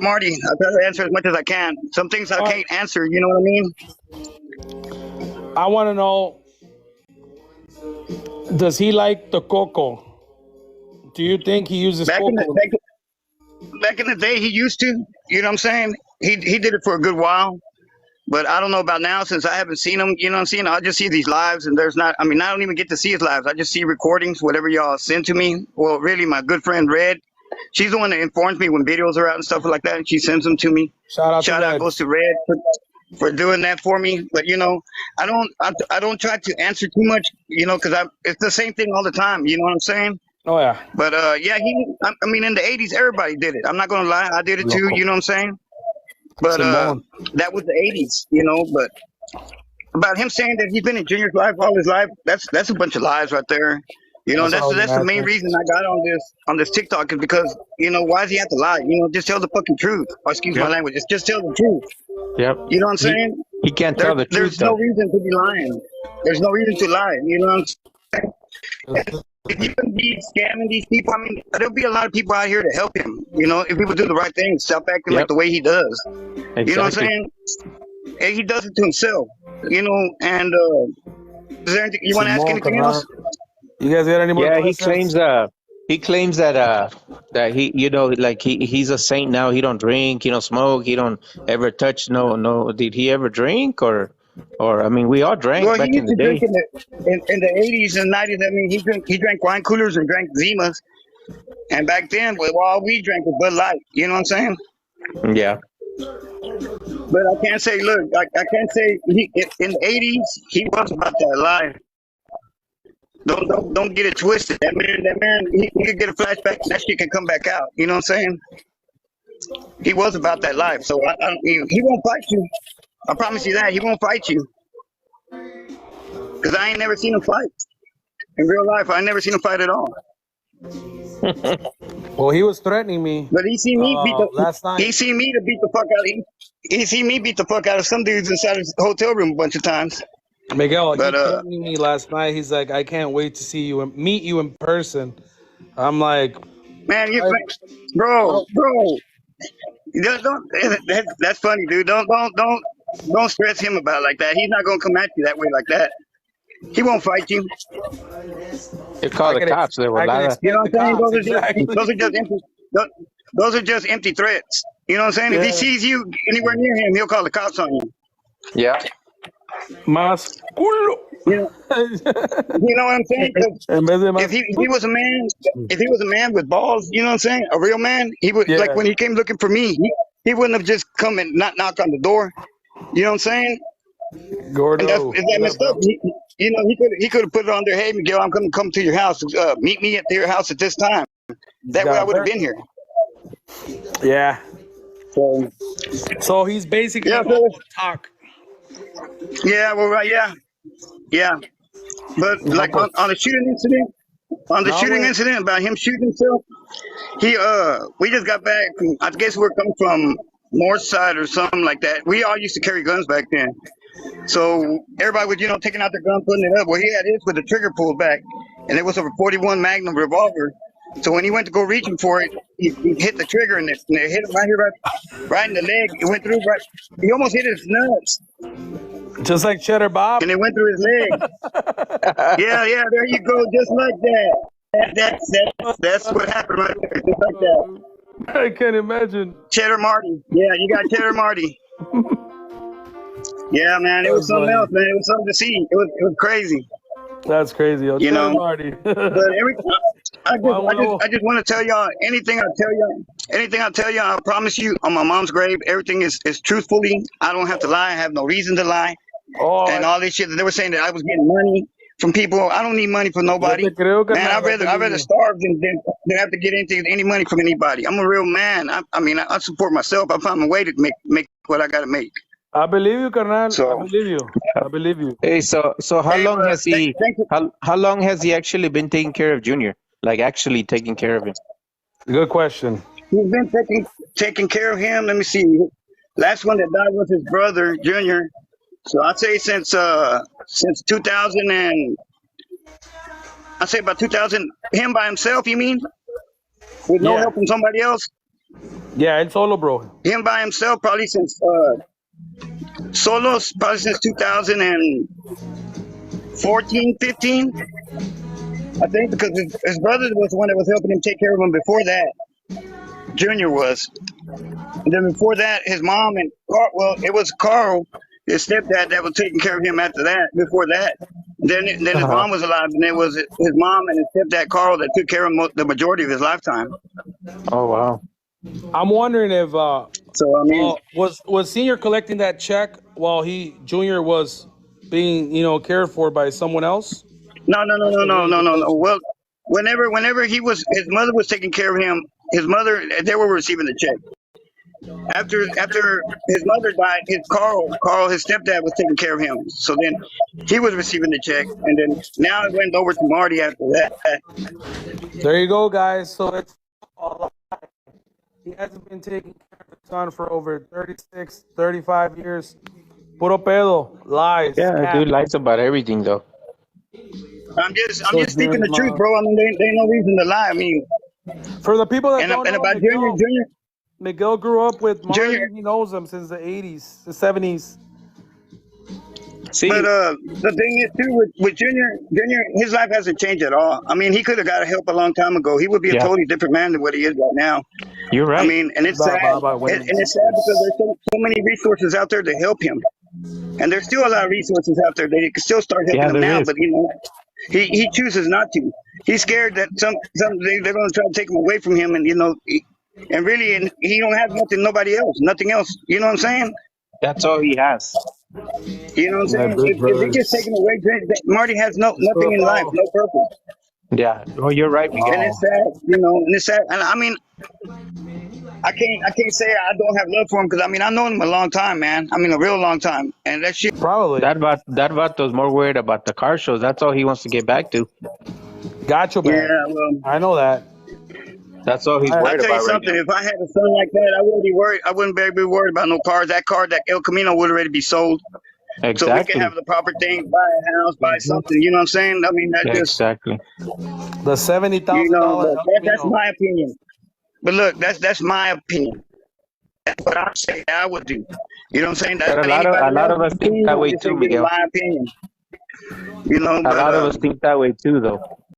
Marty. I try to answer as much as I can. Some things I All right. can't answer. You know what I mean? I want to know, does he like the coco? Do you think he uses Back in the coco? back in the day, he used to. You know what I'm saying? He did it for a good while. But I don't know about now since I haven't seen him. You know what I'm saying? I just see these lives, and there's not. I mean, I don't even get to see his lives. I just see recordings, whatever y'all send to me. Well, really, my good friend Red, she's the one that informs me when videos are out and stuff like that. And she sends them to me. Shout out to Shout out Red. goes to Red for doing that for me. But you know, I don't try to answer too much. You know, because it's the same thing all the time. You know what I'm saying? Oh yeah, But yeah, I mean, in the '80s, everybody did it. I'm not gonna lie, I did it too. loco. You know what I'm saying? But Simone. that was the '80s. You know, but about him saying that he's been in Junior's life all his life, that's a bunch of lies right there. You know, That's all that's the main imaginary. reason I got on this TikTok is because you know why does he have to lie? You know, just tell the fucking truth. Or excuse my Yep. language. Just tell the truth. Yep. You know what I'm saying? He can't tell the truth There's no though. reason to be lying. There's no reason to lie. You know what I'm saying? If you can be scamming these people, I mean, there'll be a lot of people out here to help him. You know, if people do the right thing, stop acting like Yep. the way he does. Exactly. You know what I'm saying? And he does it to himself. You know, and is there anything you want to ask Simone, anything carnal. else? You guys got any more Yeah, questions? he claims that he, you know, like he's a saint now. He don't drink, he don't smoke, he don't ever touch no. Did he ever drink or I mean, we all drank Well, he back in used the to drink day. in the 80s and 90s. I mean, he drank wine coolers and drank Zimas. And back then, well, all we drank was Bud Light. You know what I'm saying? Yeah. But I can't say, look, I can't say in the 80s he was about that life. Don't get it twisted. That man, he could get a flashback and that shit can come back out. You know what I'm saying? He was about that life. So he won't fight you. I promise you that he won't fight you because I ain't never seen him fight in real life. I ain't never seen him fight at all. Well, he was threatening me But he seen me last night. he seen me to beat the fuck out of him. He seen me beat the fuck out of some dudes inside his hotel room a bunch of times. Miguel, he But threatening me last night. He's like, I can't wait to see you and meet you in person. I'm like, man, I, bro, oh, don't that's funny, dude. Don't stress him about it like that. He's not gonna come at you that way like that. He won't fight you. You call the cops, they were I can live. You know expect the what I'm saying? cops. Exactly. Those are just empty threats. You know what I'm saying? If he Yeah. sees you anywhere near him, he'll call the cops on you. Yeah. Más culo. You know, you know what I'm saying? 'Cause En vez de más. if he was a man, if he was a man with balls, you know what I'm saying? A real man, he would like Yeah. when he came looking for me, he wouldn't have just come and not knock on the door. You know what I'm saying? And Gordo. is that What up, messed up? bro? You know, he could have put it on there. Hey, Miguel, I'm gonna come to your house. Meet me at your house at this time. That way, I Got would have hurt. been here. Yeah. So So he's basically yeah, not so gonna talk. yeah, well, right, yeah. But No, like pues. on the shooting incident, No, güey. about him shooting himself, we just got back. I guess we're coming from North Side or something like that. We all used to carry guns back then. So everybody was, taking out their gun, putting it up. Well, he had his with the trigger pulled back, and it was a 41 Magnum revolver. So when he went to go reaching for it, he hit the trigger, and it hit him right here, right in the leg. It went through right. He almost hit his nuts, Just like Cheddar Bob. and it went through his leg. Yeah, there you go, just like that. That's what happened right there, just like that. I can't imagine. Cheddar Marty. Yeah, you got Cheddar Marty. Yeah, man, it was That's something funny. else, man. It was something to see. It was crazy. That's crazy. Yo, You Cheddar know, Marty. but I just want to tell y'all anything I tell y'all, I promise you on my mom's grave, everything is truthfully. I don't have to lie. I have no reason to lie. Oh, And all this shit that they were saying that I was getting money from people. I don't need money from yo nobody. te creo, Man, carnal. I I'd believe rather you. starve than have to get into any money from anybody. I'm a real man. I mean, I support myself. I find a way to make what I got to make. I believe you, carnal. I So, believe you. I believe you. Hey, so how hey, long has he thank you. how long has he actually been taking care of Junior? Like actually taking care of him? Good question. He's been taking care of him. Let me see. Last one that died was his brother, Junior. So I'd say since 2000 and I'd say about 2000, him by himself. You mean with no Yeah. help from somebody else? Yeah, it's solo, bro. Him by himself, probably since probably since 2014, 15, I think, because his brother was the one that was helping him take care of him before that. Junior was. And then before that, his mom and Carl, well, it was Carl, his stepdad, that was taking care of him after that. Before that, then his Uh-huh. mom was alive, and it was his mom and his stepdad Carl that took care of him the majority of his lifetime. Oh wow. I'm wondering if So I mean, was Senior collecting that check while Junior was being cared for by someone else? That's a really good no. question. Well, whenever his mother was taking care of him, his mother, they were receiving the check. After his mother died, Carl, his stepdad was taking care of him. So then he was receiving the check, and then now it went over to Marty after that. There you go, guys. So it's a lie. He hasn't been taking care of his son for over 36, 35 years. Puro pedo, lies, Yeah, cap. dude lies about everything though. I'm So just speaking the truth, bro. I mean, there ain't no reason to lie. I mean, for the people that don't and know, about Miguel grew up with Marty. Junior. He knows him since the 80s, the 70s. See, But the thing is too with Junior, his life hasn't changed at all. I mean, he could have got help a long time ago. He would be a yeah, totally different man than what he is right now. you're I right. mean, and it's sad, and it's sad because there's so many resources out there to help him, and there's still a lot of resources out there that he can still start helping Yeah, him there now. is. But he chooses not to. He's scared that they're going to try to take him away from him, and and really, and he don't have nothing else. You know what I'm saying? That's all he has. You know what I'm My saying? big If they just take brothers. him away, Marty has nothing in life, no purpose, Yeah. Oh, you're right, and Miguel. it's sad. And it's sad. And I mean, I can't say I don't have love for him because I mean I know him a long time, man. I mean a real long time, and that shit. Probably. That vato's more worried about the car shows. That's all he wants to get back to. Got your back. Yeah, well, I know that. That's all he's I, I worried tell you about right something. now. If I had a son like that, I wouldn't be worried. I wouldn't be worried about no cars. That car, that El Camino, would already be sold, so we can Exactly. have the proper thing, buy a house, buy something. You know what I'm saying? I mean, that just Exactly. the $70,000 but El that's Camino. my opinion. But look, that's my opinion. That's what I say I would do. You know what I'm saying? That's But not a anybody lot of else's us think opinion. that I'm way just too, saying, giving Miguel. my opinion. A But lot of us think that way too, though.